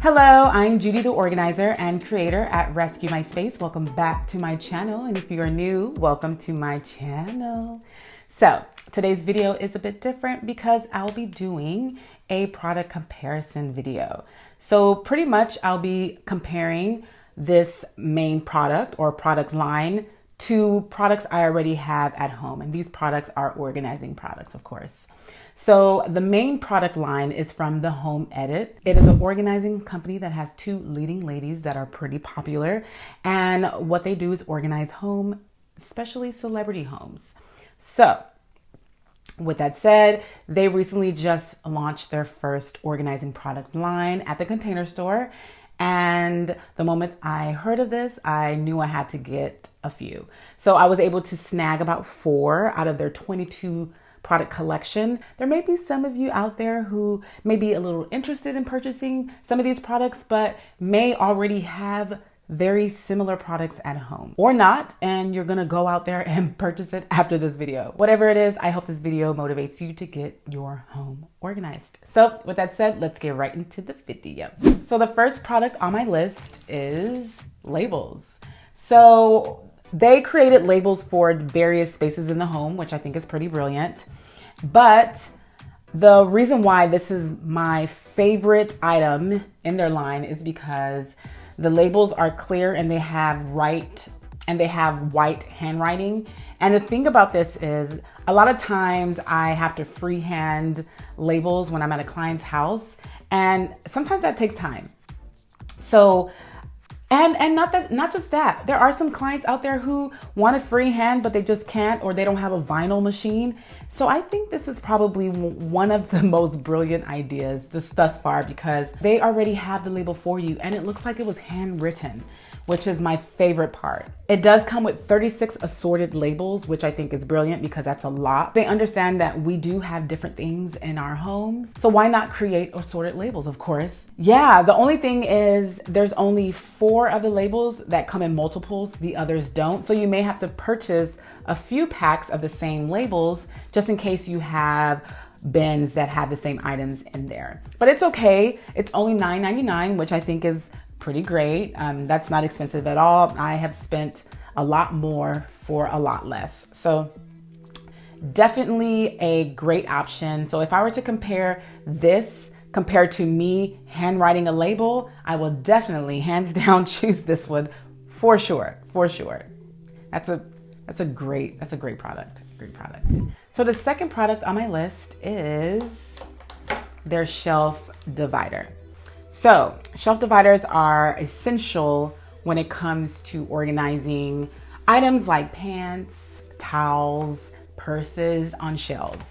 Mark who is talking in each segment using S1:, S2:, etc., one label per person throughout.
S1: Hello, I'm Judi, the organizer and creator at Rescue My Space. Welcome back to my channel. And if you are new, welcome to my channel. So today's video is a bit different because I'll be doing a product comparison video. So pretty much I'll be comparing this main product or product line to products I already have at home. And these products are organizing products, of course. So the main product line is from The Home Edit. It is an organizing company that has two leading ladies that are pretty popular. And what they do is organize home, especially celebrity homes. So with that said, they recently just launched their first organizing product line at the Container Store. And the moment I heard of this, I knew I had to get a few. So I was able to snag about 4 out of their 22 product collection. There may be some of you out there who may be a little interested in purchasing some of these products, but may already have very similar products at home or not. And you're going to go out there and purchase it after this video. Whatever it is, I hope this video motivates you to get your home organized. So with that said, let's get right into the video. So the first product on my list is labels. So they created labels for various spaces in the home, which I think is pretty brilliant. But the reason why this is my favorite item in their line is because the labels are clear and they have white handwriting. And the thing about this is a lot of times I have to freehand labels when I'm at a client's house, and sometimes that takes time. So And not just that, there are some clients out there who want to freehand, but they just can't, or they don't have a vinyl machine. So I think this is probably one of the most brilliant ideas thus far, because they already have the label for you and it looks like it was handwritten, which is my favorite part. It does come with 36 assorted labels, which I think is brilliant because that's a lot. They understand that we do have different things in our homes. So why not create assorted labels, of course? Yeah, the only thing is there's only 4 of the labels that come in multiples, the others don't. So you may have to purchase a few packs of the same labels just in case you have bins that have the same items in there. But it's okay. It's only $9.99, which I think is pretty great. That's not expensive at all. I have spent a lot more for a lot less. So definitely a great option. So if I were to compare this compared to me handwriting a label, I will definitely hands down choose this one for sure. For sure. That's a great product. Great product. So the second product on my list is their shelf divider. So shelf dividers are essential when it comes to organizing items like pants, towels, purses on shelves.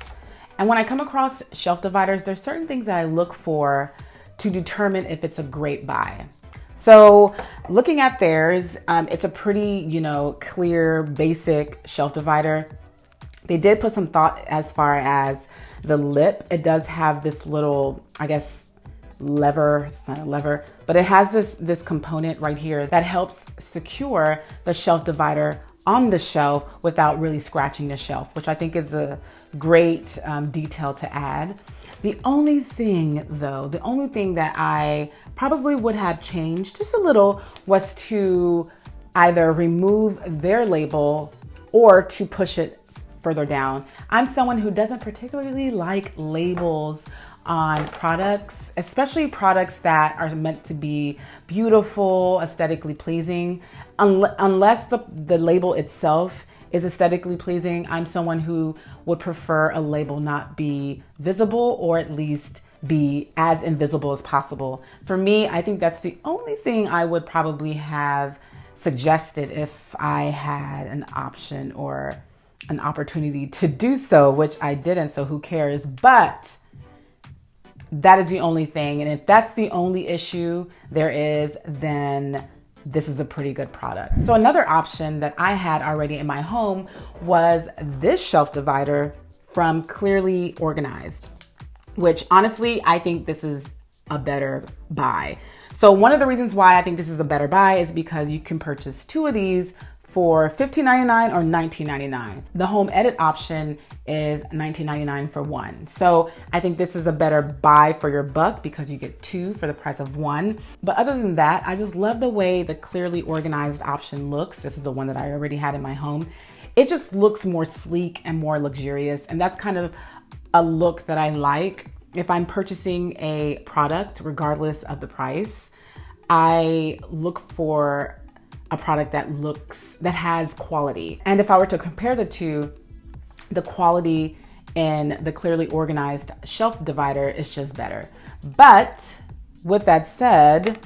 S1: And when I come across shelf dividers, there's certain things that I look for to determine if it's a great buy. So looking at theirs, it's a pretty, clear, basic shelf divider. They did put some thought as far as the lip. It does have this little, lever. It's not a lever, but it has this component right here that helps secure the shelf divider on the shelf without really scratching the shelf, which I think is a great detail to add. The only thing that I probably would have changed just a little was to either remove their label or to push it further down. I'm someone who doesn't particularly like labels on products, especially products that are meant to be beautiful, aesthetically pleasing. Unless the label itself is aesthetically pleasing, I'm someone who would prefer a label not be visible, or at least be as invisible as possible. For me, I think that's the only thing I would probably have suggested if I had an option or an opportunity to do so, which I didn't, so who cares? But that is the only thing. And if that's the only issue there is, then this is a pretty good product. So another option that I had already in my home was this shelf divider from Clearly Organized, which honestly, I think this is a better buy. So one of the reasons why I think this is a better buy is because you can purchase 2 of these for $15.99 or $19.99. The home edit option is $19.99 for one. So I think this is a better buy for your buck because you get two for the price of one. But other than that, I just love the way the clearly organized option looks. This is the one that I already had in my home. It just looks more sleek and more luxurious. And that's kind of a look that I like. If I'm purchasing a product, regardless of the price, I look for a product that has quality. And if I were to compare the two, the quality in the clearly organized shelf divider is just better. But with that said,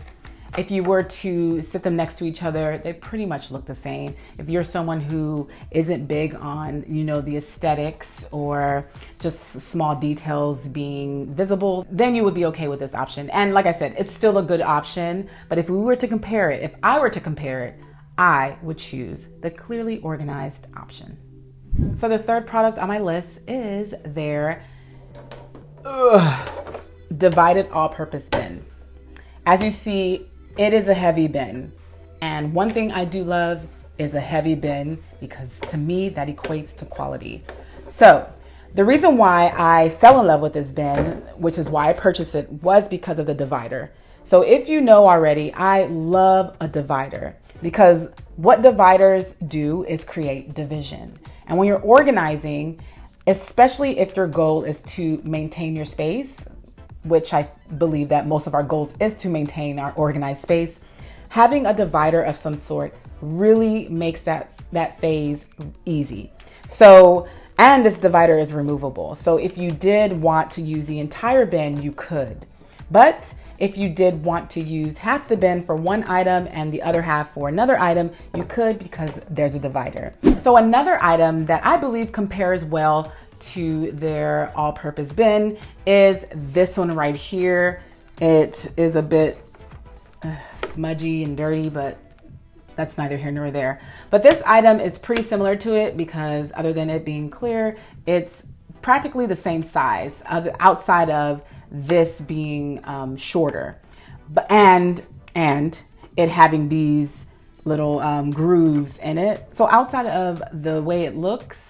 S1: if you were to sit them next to each other, they pretty much look the same. If you're someone who isn't big on, the aesthetics or just small details being visible, then you would be okay with this option. And like I said, it's still a good option, but if I were to compare it, I would choose the clearly organized option. So the third product on my list is their divided all-purpose bin. As you see, it is a heavy bin. And one thing I do love is a heavy bin because to me that equates to quality. So the reason why I fell in love with this bin, which is why I purchased it, was because of the divider. So if you know already, I love a divider because what dividers do is create division. And when you're organizing, especially if your goal is to maintain your space, which I believe that most of our goals is to maintain our organized space, having a divider of some sort really makes that phase easy. So, and this divider is removable. So if you did want to use the entire bin, you could. But if you did want to use half the bin for one item and the other half for another item, you could because there's a divider. So another item that I believe compares well to their all-purpose bin is this one right here. It is a bit smudgy and dirty, but that's neither here nor there. But this item is pretty similar to it because other than it being clear, it's practically the same size outside of this being shorter, and it having these little grooves in it. So outside of the way it looks,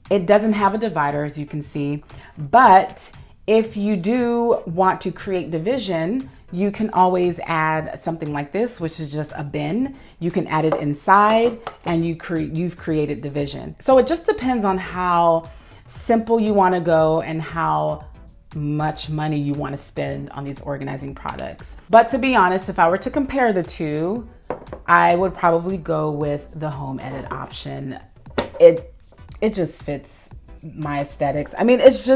S1: it doesn't have a divider, as you can see. But if you do want to create division, you can always add something like this, which is just a bin. You can add it inside and you've created division. So it just depends on how simple you want to go and how much money you want to spend on these organizing products. But to be honest, if I were to compare the two, I would probably go with the home edit option. It just fits my aesthetics. I mean, it's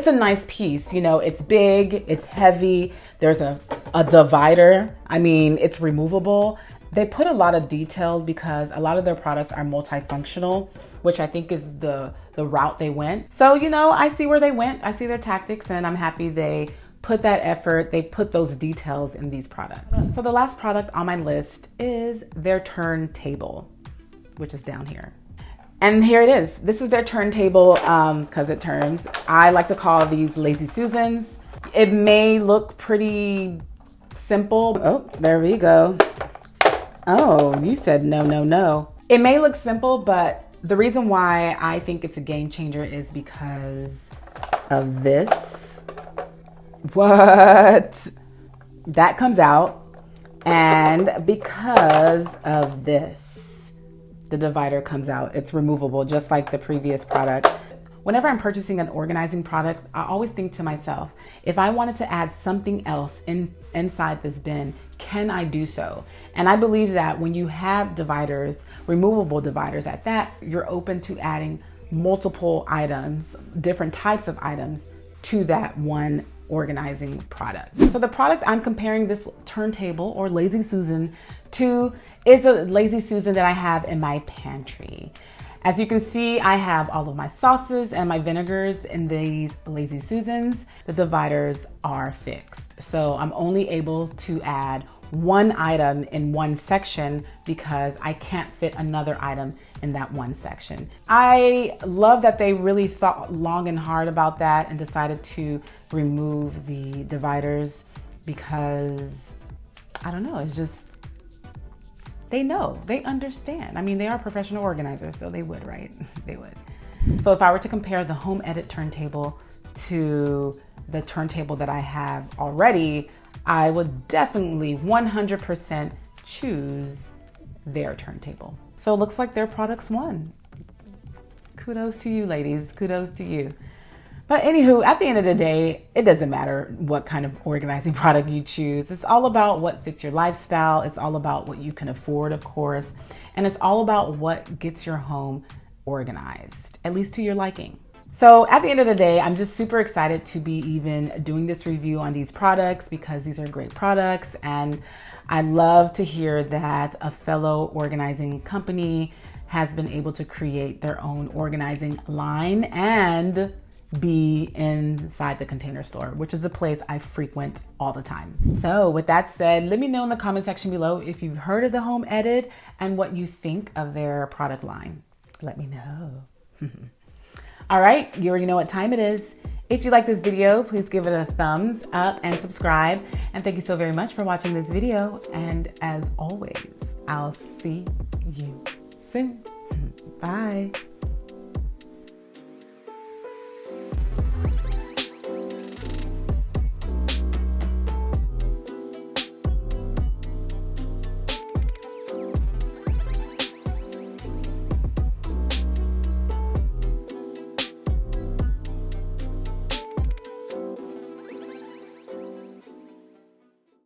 S1: a nice piece. It's big, it's heavy. There's a divider. I mean, it's removable. They put a lot of detail because a lot of their products are multifunctional, which I think is the route they went. So, I see where they went. I see their tactics and I'm happy they put that effort. They put those details in these products. So the last product on my list is their turntable, which is down here. And here it is. This is their turntable because it turns. I like to call these Lazy Susans. It may look pretty simple. Oh, there we go. Oh, you said no, no, no. It may look simple, but the reason why I think it's a game changer is because of this. What? That comes out. And because of this. The divider comes out. It's removable, just like the previous product. Whenever I'm purchasing an organizing product, I always think to myself, if I wanted to add something else inside this bin, can I do so? And I believe that when you have dividers, removable dividers at that, you're open to adding multiple items, different types of items to that one organizing product. So the product I'm comparing this turntable or Lazy Susan to is a Lazy Susan that I have in my pantry. As you can see, I have all of my sauces and my vinegars in these Lazy Susans. The dividers are fixed. So I'm only able to add one item in one section because I can't fit another item in that one section. I love that they really thought long and hard about that and decided to remove the dividers because, I don't know, they know, they understand. I mean, they are professional organizers, so they would, right? They would. So if I were to compare the Home Edit turntable to the turntable that I have already, I would definitely 100% choose their turntable. So it looks like their products won. Kudos to you, ladies. Kudos to you. But anywho, at the end of the day, it doesn't matter what kind of organizing product you choose. It's all about what fits your lifestyle. It's all about what you can afford, of course. And it's all about what gets your home organized, at least to your liking. So at the end of the day, I'm just super excited to be even doing this review on these products because these are great products. And I love to hear that a fellow organizing company has been able to create their own organizing line and be inside the Container Store, which is a place I frequent all the time. So with that said, let me know in the comment section below if you've heard of the Home Edit and what you think of their product line. Let me know. All right, you already know what time it is. If you like this video, please give it a thumbs up and subscribe. And thank you so very much for watching this video. And as always, I'll see you soon. Bye.